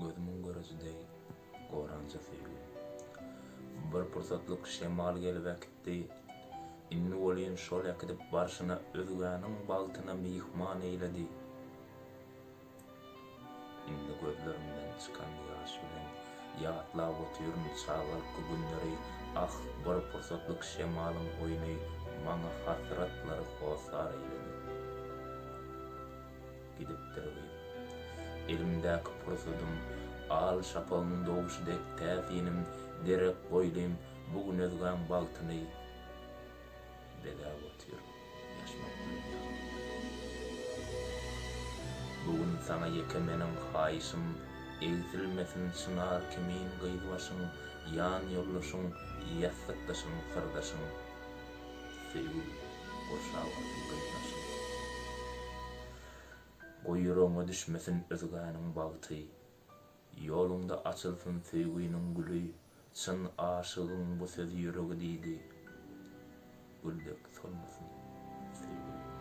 Gözümün görejidey goranca süýgü. Bir pursatlyk şemal gelibekdi. Inni bolýan şol ýakydip barşyna özgäniň bagtyna mihman eýledi. Indi gözlerimden çykan ýaş bilen ýatlap oturyn çağalyk günleri ah bir pursatlyk şemalyň oýny maňa hasratlary hosar eýledi. Gidipdir. Elimdäki pursatym al şapalynyň doguşydek täsinim derek boýlym bugün özgän bagtyny bedäp otur. Ýaşmak bilen. Bugün sana ýeke meniň haýyşym egzilmesin çınar kimin gyýdybaşyň, ýan ýollaşyň, ýasakdaşyň, sırdaşyň, sevgi boşawasyň gyýdaşyň. Goýuraňa düşmesin özgäniň bagty, ýolunda açylsyn sevginiň güli, çyn aşygyň bu söz ýüregi diýdi. Güldek solmasyn sevgi.